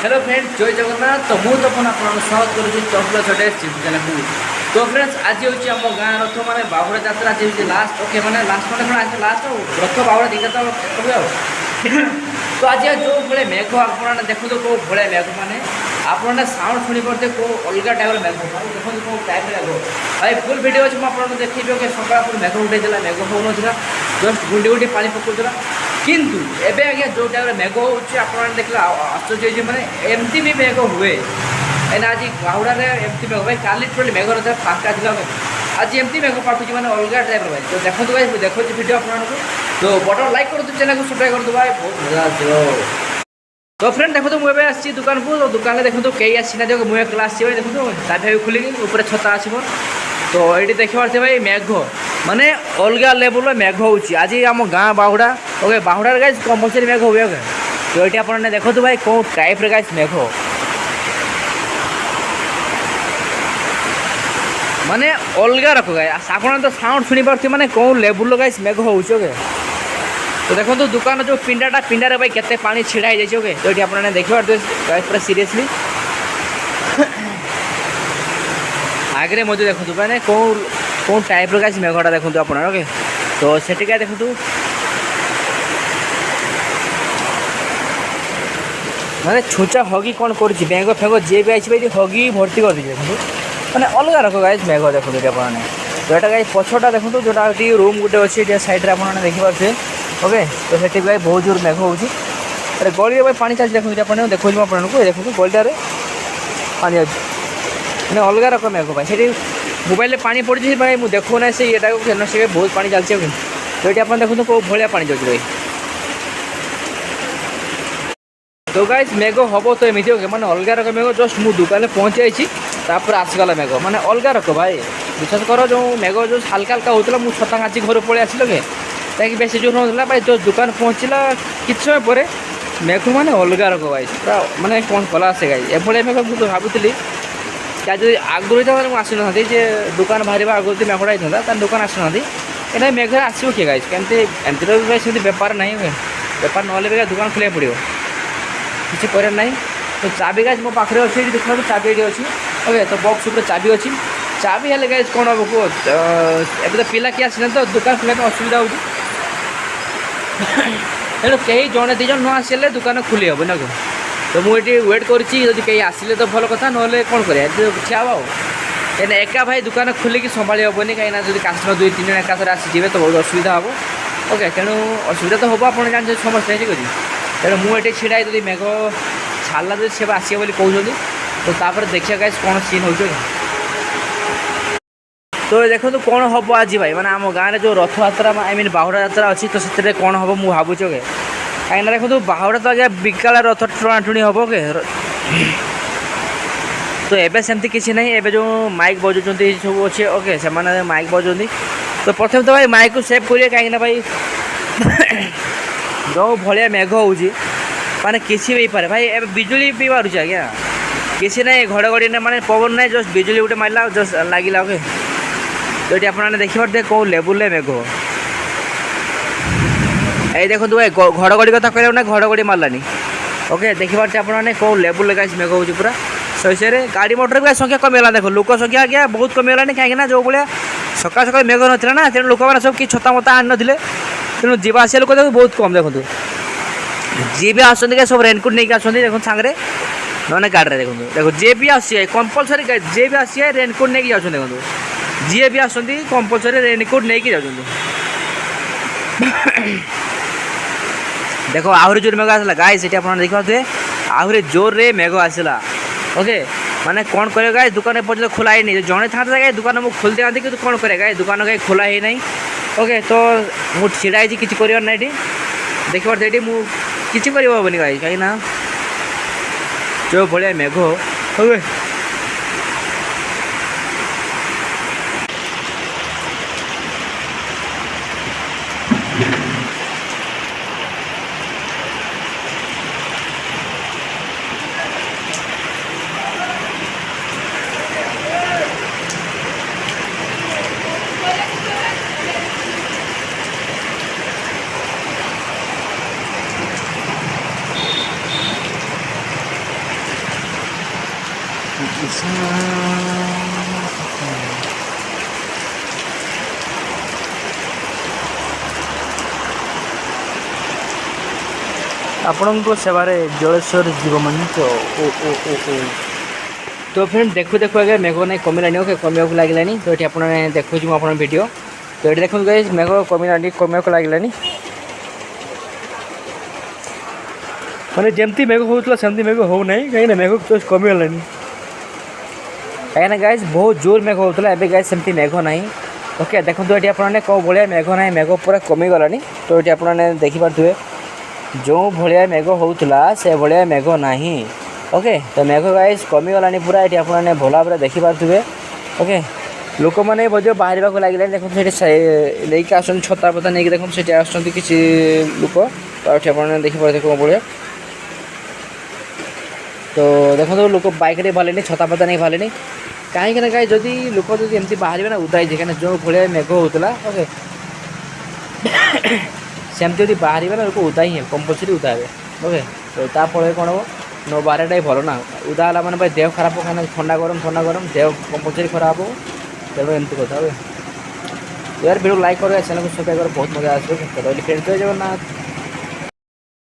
Hello friends जय जगन्नाथ। तो मुझे तपन आप स्वागत करुँच चौकला छोटे चैनल को। तो फ्रेंड्स आज हूँ आम गाँ रथ मैंने बाहुड़ा जात्रा आज लास्ट ओके मैंने लास्ट मैंने कौन आज लास्ट रथ बाहुड़ा दीटा तो कह तो आज जो भाई मेघ आप देखो कौ भाई मेघ मैंने आपने साउंड शुणी पारे कौ अलग टाइप मेघ भाई देखो कौ टाइप मेघ भाई फुल भिड अच्छे मुझे देखी सकाल मेघ उठे मेघ हो जस्ट गुंडी गुंडी पानी पकाउला किंतु एबे आज्ञा जो टाइम मेघ हो देखला आश्चर्य मैंने एमती भी मेघ हुए एना आज बाहुड़ा एमती मेघ भाई काली टोटली मेघ रहा फाँका था आज एमती मेघ पाठुची मैंने अलग टाइप भाई तो देखो भाई देखो भिडियो आपको तो बटन लाइक कर चैनल को सब्सक्राइब कर भाई बहुत मजा आ। तो फ्रेंड देखो मुझे आसी दुकान को तो दुकान देखो कई आसीना जो मुझे क्लास भाई देखो चाबी खुलिकी ऊपर छता आस तो ये देखिए भाई मेघ माने अलग लेवल मेघ हो आज आम गाँ बाहुड़ा ओके बाहुड़ा गाइस कंपलसरी मेघ हुए तो ये आपने देखो भाई कौ टाइप गाइस मेघ माने अलग रख गाइस आप तो साउंड शुणी पारे माने कौ लेवल गाइस मेघ हो तो देखो दुकान जो पिंडाटा पिंडारे भाई केते पानी छिड़ा हो जाए तो ये आपने देखिए गाइस पूरा सीरियसली आगे मध्य देखो मैंने कौ कौन टाइप गाइस मेघटा देखो आप ओके तो सेठी क्या देखो मैंने छुचा हगी कौन कर मेघ फेघ जी भी आई हगी भर्ती कर दीजिए देखो मैंने अलग रख गाइस मेघ देखो ये आपने तो यहाँ गाइस पछटा देखो जो रूम गोटे अच्छे सैड्रे आपने देखिपे ओके तो सेठी भाई बहुत जोर मेघ हो गली भाई पानी चलती देखो देखो आपको देखो गलिटारे पानी अच्छे मैंने अलग रकम मेघ भाई से मोबाइल पानी पड़ी भाई मुझे देखो ना से ये से बहुत पानी चलती तो ये आप देखो कौ भाया पानी जाऊँ भाई तो गाइस मेघ हम तो एमती हो मैंने अलग रकम मेघ जस्ट मुझे दुकान पहुँची तापर आसगला मेघ मैंने अलग रक भाई विश्वास कर जो मेघ जो हल्का हल्का होता मुझे छता काची घर पलि आसिल के कहीं बेस जोर ना भाई जो दुकान पहुँचला कि समय पर मेघ मैंने अलग रक भाई पूरा मैंने कौन कला से गाई एभली मेघ मुझे भावुली जो आगुरी था मुझे आसी ना दुकान बाहर आगुरी मेघटा होता दुकान आसना ये मेघ आसो किए गाइस कमी एमती भाई से बेपार ना बेपार ना दुकान खोल पड़ो किसी कर ना तो चाबी गाइस मो पाखे अच्छे देखो चाबी ये अच्छी ओके तो बक्स ऊपर चाबी अच्छी चाबी हेल्ले गाइस कौन हम कह एवं तो पिला किए आसना तो दुकान खोल असुविधा हो कहीं जड़े दीज न आसले दुकान खोली हे ना तो मुझे वेट करी आसिले तो भल कथा ना कौन कर कहीं एका भाई दुकान खोलिकी संभाली हेनी कहीं जब कस्टमर 2-3 जन एकाथर आसीजे तो बहुत असुविधा हम ओके तेणु असुविधा तो हम आप जानते समस्या ठीक अच्छे तेणु मुझे छिड़ा यदि मेघ छाड़ा जो सी आसवे बोली कहते तो तापर देखिए गाइस कौन सीन हो तो देखो तो कौन हम आज भाई मैंने आम गाँव में जो रथ यात्रा आई मीन बाहुड़ा यात्रा अच्छी तो से कौन हम मुझे भावुचे कहीं देखो बाहुड़ा तो आज्ञा बिकाला रथ टुणाटुणी हम के तो एबे सेमती किसी नहीं एबे जो माइक बजाउं सब अच्छे ओके से माइक बजाउं तो प्रथम तो भाई माइक को सेव करिए कहीं भाई जो भाया मेघ हो माने किसी भी पारे भाई एबे बिजुली भी मारुचे आज्ञा किसी ना घड़घड़ी ना माने पवन ना जस्ट बिजुली गोटे मारला जस्ट लगिला ओके तो ये आपने देखिए कौ लेवल मेघ ये देखो भाई घड़घड़ी कथा कहला ना घड़घड़ी मारलानी ओके देखिए आपने कौ लेवल गाइस मेघ हो पूरा सही गाड़ी मोटर भी संख्या कमीगला देखो लोक संख्या आज्ञा बहुत कमीगलानी कहीं जो भाया सकाल सकाल मेघ ना ना तेणु लोक मैंने सब कि छता मता आन ना तेणु जावासिया लोक देखो बहुत कम देखो जी भी आसते सब रेनकोट नहीं आसते देखो सांगे ना गाड़ी देखो देखो जी भी आसी कंपलसरी जी भी आसी रेनकोट नहीं जाऊँ देखो जी भी आसती कंपलसरी रेनकोट नहीं जाऊँ देखो आहरी जोर मेघ आसला गाइस ये आप देखिए आहरी जोर रे मेघ आसला ओके माने कौन करे गाइस दुकान पर्यटन खोला ही नहीं जड़े था गाइस दुकान मुझे खोल दिखाती कि कौन करे गाइस दुकान कहीं खोला ही नहीं ओके तो मुझे छिड़ा किसी कर ना ये देखिए ये किसी करनी गाइस कहीं ना जो भाया मेघ ओके ଆପଣଙ୍କ ସେବାରେ ଜଳେଶ୍ୱର ଜୀବ ମଣିଷ ଓ ଓ ଓ ଓ ତ ଫ୍ରେଣ୍ଡ ଦେଖୁ ଦେଖୁ ଆଜ୍ଞା ମେଘ ନାଇଁ କମିଲାନି ଓକେ କମିବାକୁ ଲାଗିଲାନି ତ ଏଠି ଆପଣ ଦେଖୁଛି ମୁଁ ଆପଣଙ୍କ ଭିଡ଼ିଓ ତ ଏଠି ଦେଖନ୍ତୁ ଗାଇସ୍ ମେଘ କମିଲାନି କମିବାକୁ ଲାଗିଲାନି ମାନେ ଯେମିତି ମେଘ ହେଉଥିଲା ସେମିତି ମେଘ ହେଉନାହିଁ କାହିଁକିନା ମେଘ ଜଷ୍ଟ କମିଗଲାନି କାହିଁକିନା ଗାଇସ୍ ବହୁତ ଜୋର ମେଘ ହେଉଥିଲା ଏବେ ଗାଇସ୍ ସେମିତି ମେଘ ନାହିଁ ଓକେ ଦେଖନ୍ତୁ ଏଠି ଆପଣମାନେ କେଉଁ ଭଳିଆ ମେଘ ନାହିଁ ମେଘ ପୁରା କମିଗଲାନି ତ ଏଠି ଆପଣମାନେ ଦେଖିପାରୁଥିବେ ଯେଉଁ ଭଳିଆ ମେଘ ହେଉଥିଲା ସେ ଭଳିଆ ମେଘ ନାହିଁ ଓକେ ତ ମେଘ ଗାଇସ୍ କମିଗଲାନି ପୁରା ଏଠି ଆପଣମାନେ ଭଲ ଭାବରେ ଦେଖିପାରୁଥିବେ ଓକେ ଲୋକମାନେ ମଧ୍ୟ ବାହାରିବାକୁ ଲାଗିଲାନି ଦେଖନ୍ତୁ ସେଠି ନେଇକି ଆସୁଛନ୍ତି ଛତା ଫତା ନେଇକି ଦେଖନ୍ତୁ ସେଠି ଆସୁଛନ୍ତି କିଛି ଲୋକ ତ ଏଠି ଆପଣମାନେ ଦେଖିପାରୁଥିବେ କେଉଁ ଭଳିଆ ତ ଦେଖନ୍ତୁ ଲୋକ ବାଇକ୍ରେ ବାହାରିଲେନି ଛତା ଫତା ନେଇ ବାହାରିଲେନି କାହିଁକି ନା ଗାଈ ଯଦି ଲୋକ ଯଦି ଏମିତି ବାହାରିବେ ନା ଉଦା ହେଇଯିବେ କାହିଁକିନା ଯେଉଁ ଭଳିଆ ମେଘ ହେଉଥିଲା ଓକେ ସେମିତି ଯଦି ବାହାରିବେ ନା ଲୋକ ଉଦା ହିଁ ହେବେ କମ୍ପଲସରି ଉଦା ହେବେ ଓକେ ତ ତାଫଳରେ କ'ଣ ହେବ ନ ବାହାରିବାଟା ହିଁ ଭଲ ନା ଉଦା ହେଲା ମାନେ ଭାଇ ଦେହ ଖରାପ କାହିଁକିନା ଥଣ୍ଡା ଗରମ ଦେହ କମ୍ପଲସରି ଖରାପ ହେବ ତେଣୁ ଏମିତି କଥା ହୁଏ यार वीडियो लाइक करो चैनल को सब्सक्राइब करो बहुत मजा आएगा तो फ्रेंड्स जय जगन्नाथ।